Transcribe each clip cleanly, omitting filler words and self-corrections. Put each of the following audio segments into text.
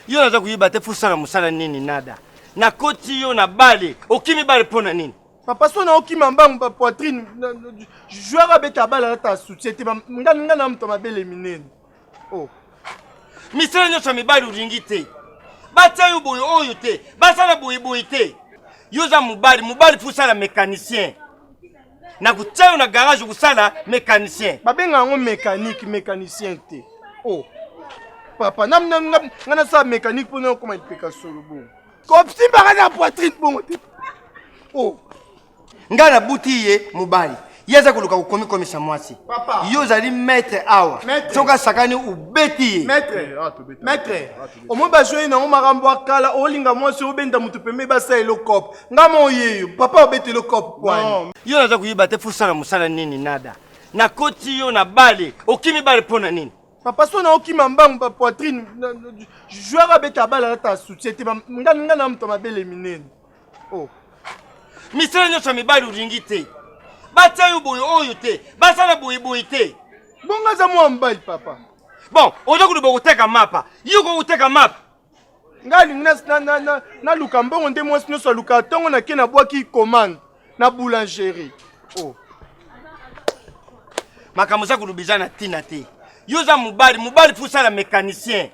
Yo naza kuyiba te fusala musala nini nada. Na koti yo na bale, okimi bale pona nini? Papa so na okima mbangu ba poitrine. Joueur abeta bala na ta société nga na mto mabele minene. Oh. Misala nyosha mibali uringi te. Bata yo boyo oyo te. Basala boyi te. Yoza mubali fusala mécanicien. Na kutsayo na garage kusala mécanicien. Babenga ngo mécanicien te. Oh. Papa ngana sa mécanique pour nous comment il peka solo bon. Comme si na poitrine bon te. Oh. Ngana butiye mubali. Yeza kuluka kukomi komisa mwasi. Papa. Yozali maître awa. Soka sakani ubeti. Maître. Omo ba jouer na makambo akala olinga mwasi obenda mutu pembe basa elo cop. Ngamo yeyo. Papa obeti le cop kwani. Yo naza kuyiba te fusala musala nini nada. Na koti yo na bale, okimi bale pona nini? Papa so na okima mbangu ba poitrine. Joueur abeta bala na ta société nga na mto mabele minene. Oh. Misala nyosha mibali uringi te. Bata yo boyo oyo te. Basala boyi te. Bonga za mwa mbali papa. Bon, ojo kuluba kuteka mapa. Yuko kuteka mapa. Ngali na luka mbongo nde mwasi nyonso luka tongo na ke na bwaki commande na boulangerie. Oh. Makamusa kulubizana tina te. Yoza mubali fusala mécanicien.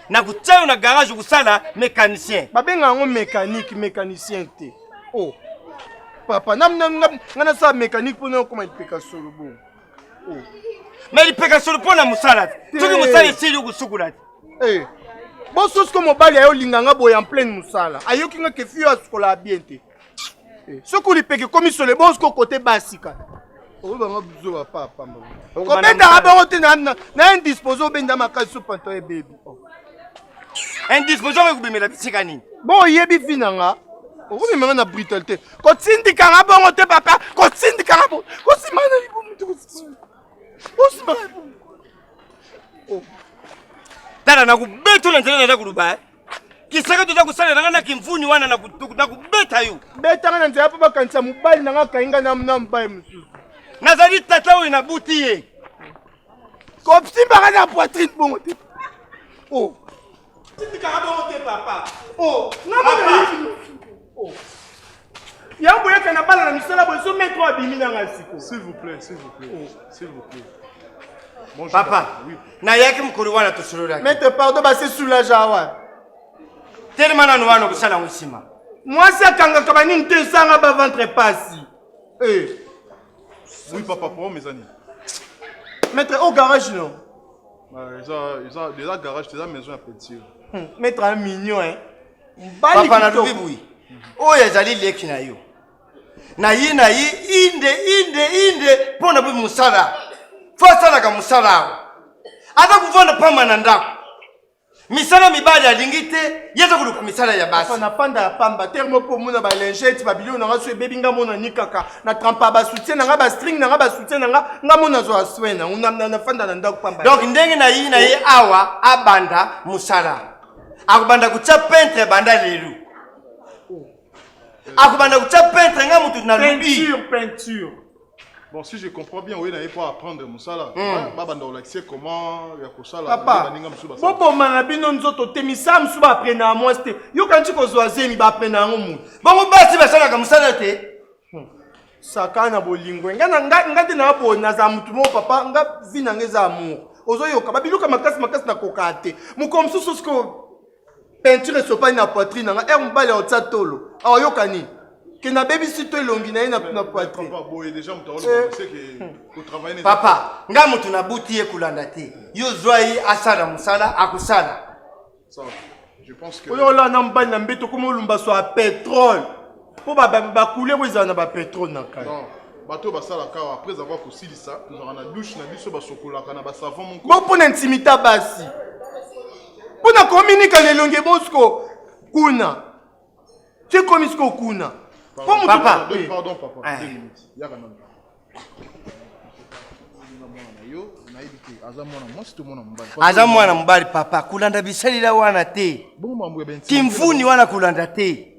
Na kutsayo na garage kusala mécanicien. Babenga ngo mécanicien te. Oh. Papa ngana sa mécanique pour nous comment il peka solo bon. Oh. Mais il peka solo pona musala. Tuki musala sili kusukula. Eh. Bon sos comme mobali ayo linganga boy en pleine musala. Ayoki nga ke fio askola bien te. Eh. Soko li peke comme sur le bon côté basika. Oh ba ngabuzo ba papa mba. Komenda abongo te na indisposo benda makasi panto e baby. Indisposo kubimela bisika nini? Bon yebi finanga. Oh mais maintenant na brutalité. Kotindika nga bongo te papa. Kotindika nga bongo. Kosimana libo mutu kosimana. Kosimana. Oh. Dada na kubeto na nzela na kuluba. Kisaka tuza kusala na kimvuni wana na kubeta yo. Beta nga nzela papa kanisa mubali na nga kainga na mbaye mususu. Nazali tata oyo na butiye. Kopsimba na poitrine bongo te. Oh. Tindika nga bongo te papa. Oh, na papa. Oh. Yambo yaka na bala na misala bo so metro abimi na ngasiko. S'il vous plaît. Oh. S'il vous plaît. Bon, papa, oui. Na yaki mkuru wana tusulula. Mette pardon ba se soulage awa. Tellement na nuano kusala musima. Moi ça kanga kabani te sanga ba ventre passi. Eh. Oui papa, pour mes amis. Mettre au garage non. Ils ont déjà garage, déjà maison à petit. Mettre un mignon hein. Papa na lubibu. Oh yazali leki na yo. Na yi inde pona bu musala. Fasala ka musala. Ata kuvona pamba na ndako. Misala mibali alingite yeza kuluka misala ya basi. Papa na panda ya pamba termo po muna ba lingette ba bilio na ngaso baby nga mona nikaka na trempa ba soutien na nga ba string na nga ba soutien na nga mona zo aswena na fanda na ndako pamba. Donc ndenge na yi awa abanda musala. Akubanda kucha peintre banda lelu. Akubanda kucha peintre nga mutu na lubi. Peinture. Bon, si je comprends bien, oui, il faut apprendre Moussala. Babanda olaxé comment ya kosala. Papa. Bobo manabino nzoto temisa msuba aprena amweste. Yo kanti ko zoazemi ba aprena ngomu. Bongo basi basala ka musala te. Sakana bolingo. Ngati na bona za mutu mo papa nga vina ngeza amour. Ozo yoka babiluka makasi na kokate. Mukomsusu sko peinture sopa na poitrine nga mbale otsa tolo. Awa yokani. Que na baby sito elongi na na poitrine. Papa boy déjà on sait que travailler. Papa, nga mutu na buti ye kulanda te. Yo zwai asala musala akusala. Ça, je pense que oyo la na mbali na mbeto komo lumba so a pétrole. Po ba couler bo izana ba pétrole na kai. Non, bateau basala ka après avoir kosili ça, nous aura na douche na biso ba sokola kana ba savon mon ko. Bon pour intimita basi. Pour na communiquer le longue bosco kuna. Tu commis ce kuna. Papa, pardon papa, 2 minutes. Yaka non. Aza mwana mbali papa kulanda bisalila wana te. Kimvuni wana kulanda te.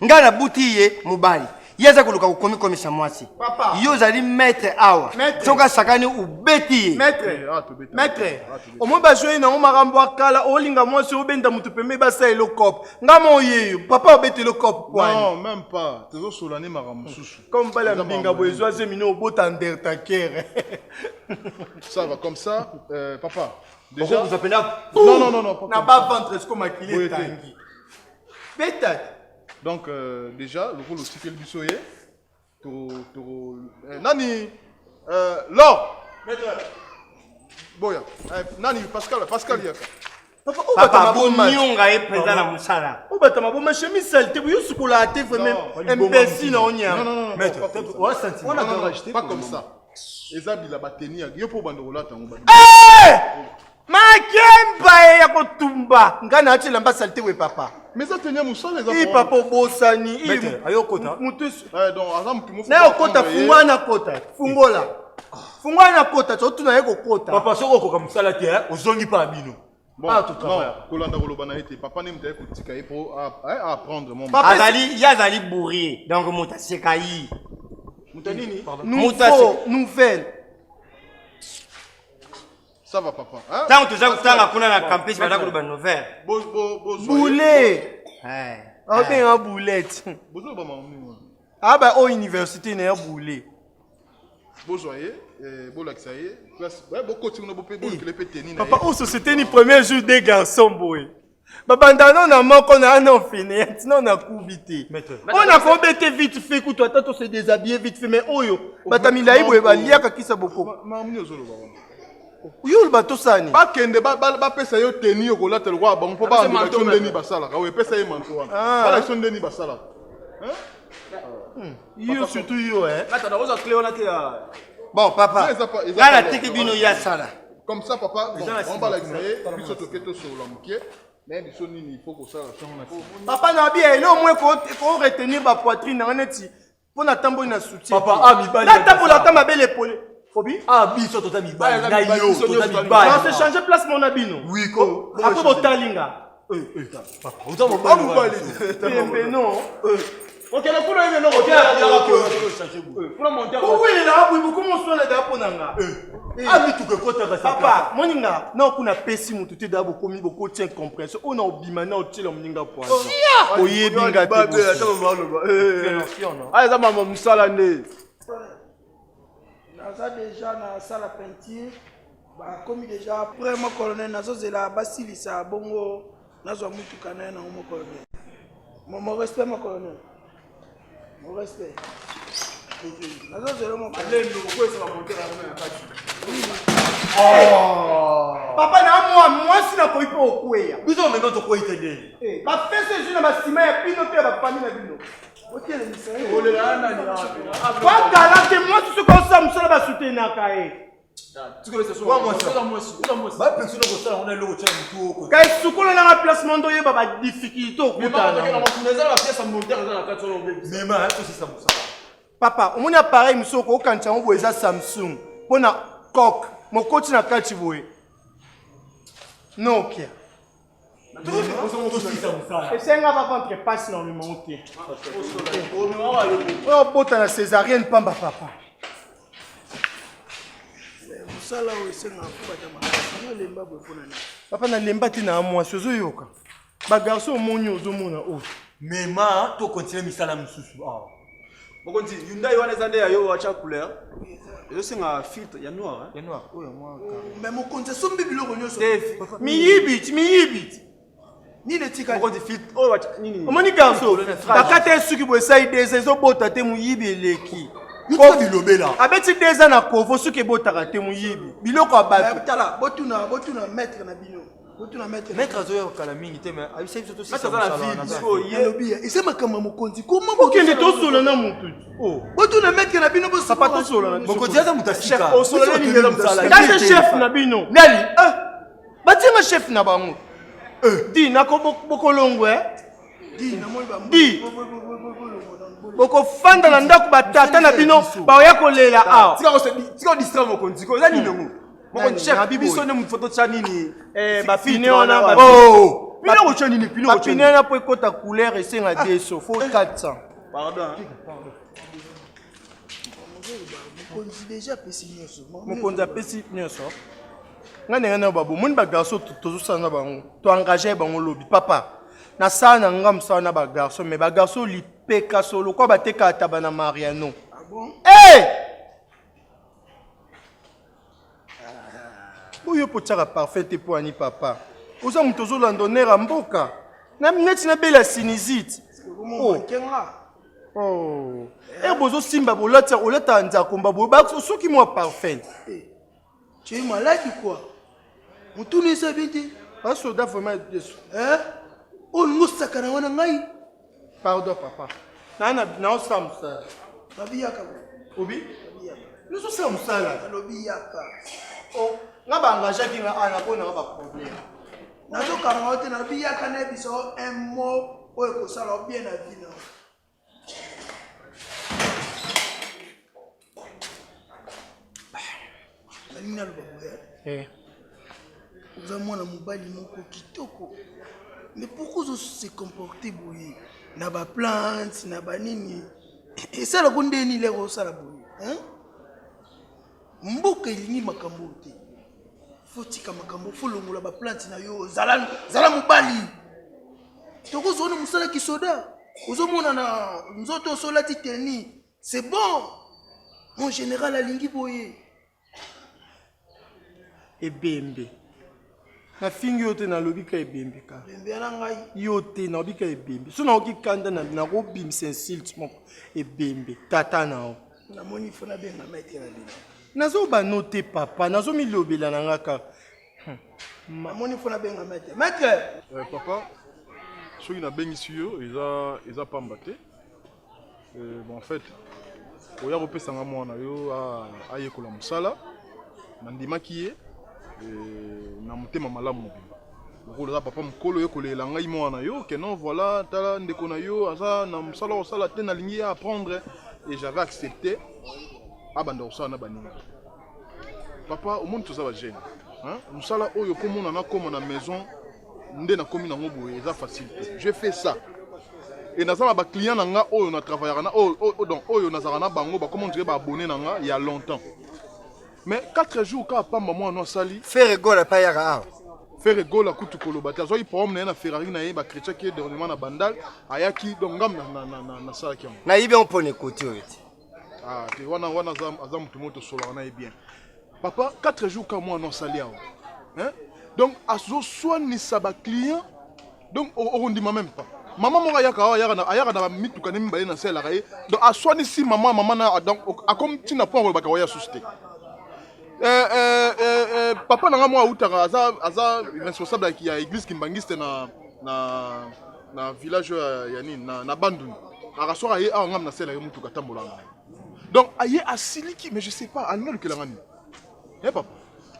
Ngana butiye mubali. Yaza kuluka ukomi komisa mwasi. Papa. Yo zali maître awa. Soka sakani ubeti. Maître. Au moins ba jouer na makambo akala olinga mwasi obenda mutu pembe ba sa elo cop. Ngamo yeyo. Papa obeti le cop quoi. Non, même pas. Toujours solani makambo susu. Comme bala mbinga boezo zemino obota undertaker. Ça va comme ça. Papa. Déjà vous appelez Non. Na ba ventre est-ce qu'on m'a kilé tangi. Peut-être. Donc déjà le rôle aussi que le bisoye. Nani Laure. Maître. Boya. Nani Pascal yaka. Papa bonyonga e président la musala. O bata maboma chemise saleté bu yusukola ate vraiment imbécile na onya. Non. Maître, on a senti. On a rajouté pas comme ça. Ezabi la batenia. Yo po bando rolata ngba. Makemba ya kotumba. Ngana ati lamba saleté we papa. Mais ça tenait musala les I papa bosani. Maître, ayo kota. Mutus. Donc azam tu mo. Na kota fungwana kota. Fungola. Fungwana kota totuna yeko kota. Papa soko ko musala te, ozongi pa bino. Bon, non, Kolanda Golobana était papa n'aime pas écouter pour apprendre mon. Azali, yazali bourré. Donc mota sekai. Moutanini. Nouvelle. Ça va papa. Hein? Tant que tu kuna na campus bada ko nouvelle. Boulet. Ah ben un boulette. Bozo ba mamu. Ah bah au université na boulet. Bozoye, bolaksaye, classe. Ouais, beaucoup de gens peuvent tenir. Papa, au société ni premier jour des garçons boy. Papa ndano na moko na non fini, sinon na kubité. On a combité vite fait que toi toi se déshabiller vite fait mais oyo. Batamila ibo ba liaka kisa boko. Mamu ozolo ba. Yo le bateau sani. Ba kende ba pesa yo tenir ko latel roi ba mpo ba action deni basala. Ka we pesa ye manto wana. Ba action deni basala. Hein? Yo surtout yo Bon papa. Là la tiki bino ya sala. Comme ça papa, on va l'exayer, puis se toquer sur l'amouké. Mais il faut que ça papa na bien, il au moins faut retenir ma poitrine en neti. Pour na tambo na soutien. Papa ah mi bali. La tambo la tambo belle épaule. Fobi? Ah bi so tota mi bali. Na yo tota mi bali. On se changer place mon abino. Oui ko. Après botalinga. Papa, autant mon bali. Non. Ok, la couleur est non. Ok, oui, il a beaucoup mon soin là pour nanga. Ah, mais tout que quoi t'as papa, moninga, non kuna pesi mutu te dabo komi beaucoup tien compréhension. On a obimana au tilo moninga point. Oye binga te. Ah, ça maman musala ne. Naza déjà na salle à peinture. Ba comme déjà après mon colonel nazo zela basilisa bongo nazo mutu kana na mon colonel. Mon respect mon colonel. Mon respect. Papa na moi si na koipa okweya. Biso me noto ko itende. Ba fesse jina ba sima ya pino te ba famille na bino. Otele misere. Ole la na ni hapo. Ba galante moi si ko sa musala ba soutenir ka e. Ba pension ko sala on a lo tsa mutu ko. Kai sukola na placement do ye ba difficulté okutana. Mais ma ko si ça musala. Papa, on a appareil musoko okancha ngo eza Samsung. Pona coque, mon coach na kati boye. Nokia. Et c'est un va vendre passe normalement monter. Oh bota na césarienne pamba papa. Musala o esenga kubata ma. Lemba bopona na. Papa na lemba tina moi sozo yoka. Ba garçon monyo ozomona o. Mais ma to continuer misala mususu. Ah. Bokonti Hyundai wana zande ya yo acha couleur. Yo singa filtre ya noir hein. Ya noir. Oh ya moi. Mais mon compte sombi biloko nyoso. Mi yibit. Ni le tika. Bokonti filtre oh nini. Omoni garçon. Bakate suki bo sai des ezo bota te mu yibi eleki. Ko bilobela. Abeti des ans na kovo suki bota te mu yibi. Biloko abatu. Tala botuna maître na bino. Maître azoya kala mingi te mais abi sai surtout si ça la vie yelobi et c'est makamba mokonzi comment bokende to solo na mutu oh botuna maître na bino bo papa to solo na mokonzi aza mutasika chef o solo ni ngela mutala c'est chef na bino nali batinga chef na bango di na ko bokolongo di na moi ba di boko fanda na ndako batata na bino baoya kolela ah tika distraire mokonzi ko zani nongo mon chef bibiso ne photo tcha nini ba fini ona ba oh pino ko tcha nini pino ko tcha pino na po ekota couleur esenga deso faut 400 Pardon. mokonzi déjà apesi nyonso mokonzi apesi nyonso nga ndenge na babo moni bagarso tozosala na bango toengage bango lobi papa nasala na nga mosala na bagarso mais bagarso lipeka solo kwa batekaka taba na mariano oyo po tiaka parfait te po ani papa oza moto ozolanda honneur ya mboka neti nabela sinizite bozosimba bolataka nzakomba boye soki mwa parfait tu es malade quoi motuna eza bien te basoda vraiment oyo ngosaka na wana ngai pardon papa naosala mosala nabiyaka obi nozosala mosala alobi yaka nga baengagaki nga ana mponanga baproblème nazokanga o te nalobi yaka na biso un mot oyo ekosala o bien na vino nalingi naloba boye oza mwana mobali moko kitoko mais pourquoi ozose comporte boye na baplante na banini esalako ndeni lero osala boye mboka elingi makambo te fotika makambo folongola baplante na yo zala mobali tokozona mosala kisoda ozomona na nzoto osolati teni c'est bon mon général alingi boye ebembe nafingi yo te nalobi ka ebembe ka bembe na ngai yo te nalobi ka ebembe so nakoki kanda nakobimisa insulte moko ebembe tata nao namoni fo nabenga maître na bino nazobano te papa nazomilobela na nga kaka namoni fo nabenga maître papa soki nabengisi yo eza pamba te bon en fait oya kopesanga mwana yo ayekola mosala nandimaki ye na motema malamu mobimba lokola eza papa mokolo oyekolela ngai mwana yo ke non voilà tala ndeko na yo aza na mosala osala te nalingi ye apprendre et j'avais accepté abanda kosala na baninga papa omoni toza bagene mosala oyo komona nakoma na maison nde nakomi nango boye eza facile te je fais ça et naza na baclient na nga oyo na travaillaka na oyo nazalaka na bango bakoma ondire baabone na nga ya longtemps mais 4 jours kaka pamba mwana asali faire egola pa yaka awa faire egola kutu koloba te azwaki problème na ye na ferrari na ye bakrétiaki ye dernièrement na bandal ayaki donc ngam nasalaki yango nayibi yango mpona ekoti oyo te te wana aza motu moko tosolaka na ye bien papa 4 jours kaka mwana asali awa donc azoswanisa baclient donc okondima même pas mama moko ayaka na bamituka ne mibale na selaka ye donc aswanisi mama na donc akomi ntina mpo akolobaka oya susu te papa nanga moko autaka aza responsable ya église kimbangiste na village ya nini na banduni akasoka ye awa ngam na selaka ye mutuka atambolanga donc aye asiliki mais je sais pas alinga lukelanga nini papa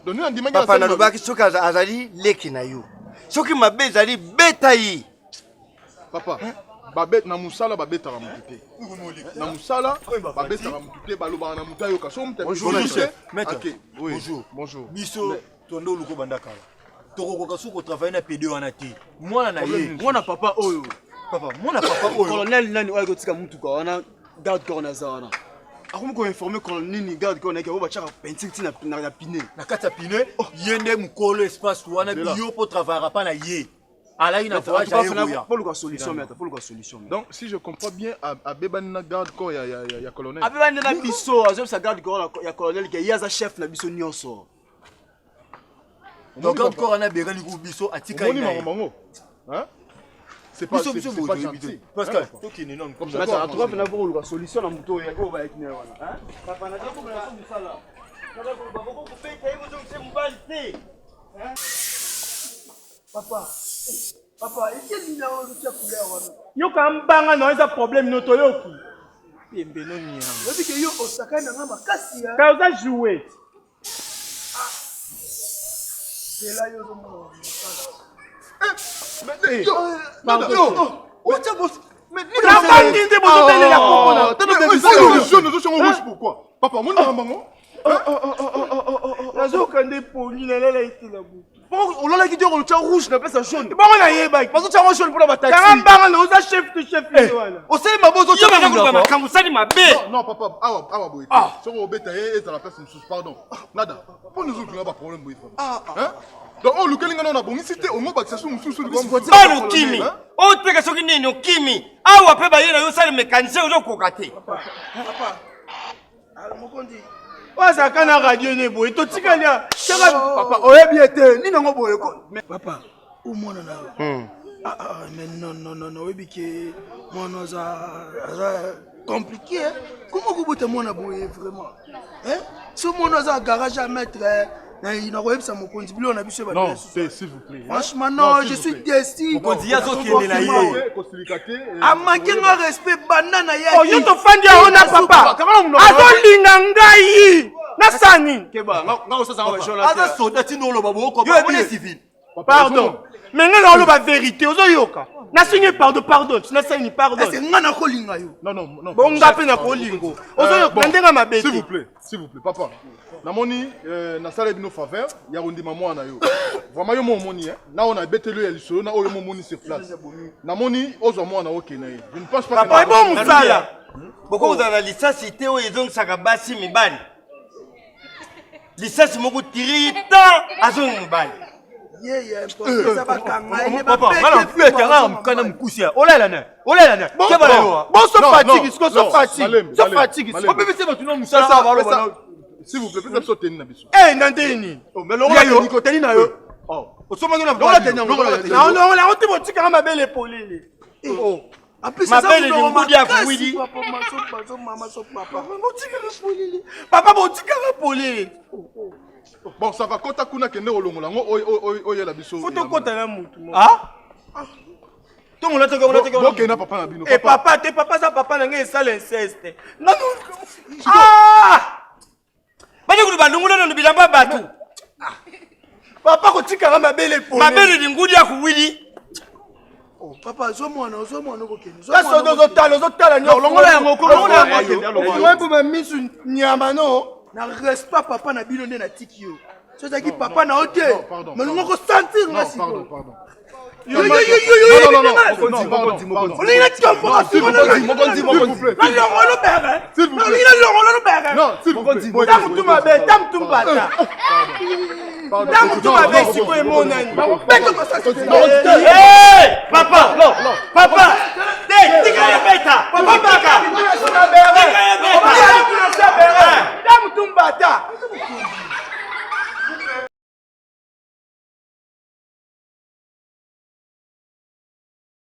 donc nini andimaki papa nalobaki soki azali leki na yo soki mabe ezali beta ye papa babet na musala babetaka mutu te na musala babetaka mutu te balobaka na mutu ayoka so mutu bonjour biso tondo luko banda kala tokokoka soki kotravaille na pd wana te mwana na ye mwana papa oyo colonel nani oyo akotika mutuka wana garde corps naza wana akomi koinforme colonel nini garde corps nayeke oyo batiaka peinture ti na pine na kati ya pine ye nde mokolo espace wana biyo mpo travaillera pa na ye alaki na voyage ayekoya solution donc si je comprends bien abebani na garde corps ya colonel abebani na biso azobisa garde corps ya colonel ke ye aza chef na biso nyonso donc garde corps wana abekani ku biso atikali na ye c'est pas gentil Pascal tokende nanu comme ça atoka mpena po koluka solution na moto oyo bayaki na ye wana papa nazokobela so mosala bakoko kobeta ye bozongisa mobali te papa ekeli na oyo tia couleur wana yoka mbanga na eza problème no toyoki pembeno nyama lobi ke yo osakani na nga makasi ya ka oza jouet zela yo ozomona nabandi nde bozobelela pourquoi papa omoni na bango nazoka nde pongi nalela etela butu On l'a quitté on tient rouge na pesa jaune. Bon on a yeba. Parce que tient jaune pour la taxi. Kanga mbanga na oza chef to chef wana. On sait ma bozo Yo bakakuba makambo sali mabe. Non, papa, awa boy. Si on obéta et ça la personne sous pardon. Nada. Pour nous autres, on a pas problème boy. Hein? Donc on lequel on a bon ici on m'a pas que ça sous Balu kimi. O teka soki nini okimi. Awa pe ba yena yo sali mécanicien ozo kokate. Papa. Alors mokondi. Oza kana radio ne boy. To tikalia. Papa, oyebi ete ni nango boye ko. Papa, où mon mais non, oui, que mon compliqué. Comment vous pouvez mon aboué vraiment? Hein? Ce mon a un garage à mettre, il n'a pas ça mon compte, on a vu ce non, s'il vous plaît. Franchement, non, je suis déçu. On dit à qui est là. A manqué un respect banane. Oh, yo to fandi on a papa. Azo lingangai. Nasani. Keba, nga ça va jaune là. Aza soda tino lo babo ko on est civil. Pardon. Mais nga lo ba vérité ozo yoka. Na signé pardon, tu na signé pardon. C'est ngana ko linga yo. Non. Bon ngape na ko lingo. Ozo yoka ndenga mabeti. S'il vous plaît, papa. Namoni na sala bino faveur, ya rondi maman na yo. Vraiment yo moni hein. Na on a betelu ya lisolo na oyo moni sur place. Namoni ozo mwana okena ye. Je ne pense pas que papa bon musala. Boko za la licence te o ezong saka basi mibali. Licence moko tiri ta azong mibali. Papa, on peut faire quand même coucher. Olé là. Bon so fatigue, so fatigue. On peut faire tout nom ça va. S'il vous plaît, faites sauter na biso. Eh ndandeni. Mais l'on Nico teni na yo. Oh, osomanga na. Non, la honte botika ma belle épaulée. Oh. En plus, ma belle ngudi ya kuwidi. Papa botika épaulée. Bon, ça va kota kuna kende olongola ngo oyo la biso. Faut to kota na mutu. Ah? Tout le monde OK na papa na bino. Et papa, tes papa ça papa na ngai ça l'inceste. Non. Ah! Bani kulu bandungula ndo bilamba batu. Papa kotika ma belle épaulée. Ma belle ngudi ya kuwidi. Oh, papa, zo mwana kokeni. Ça so dozo tala nyo. Longola yango ko longola yango. Moi pour ma misu nyama no. Na respect papa na bino nde na tiki yo. So zaki papa na hote. Mais nous ko sentir nga si. Pardon. Yo. Non. On est là qui on va s'il vous plaît. Non, s'il vous plaît. Papa!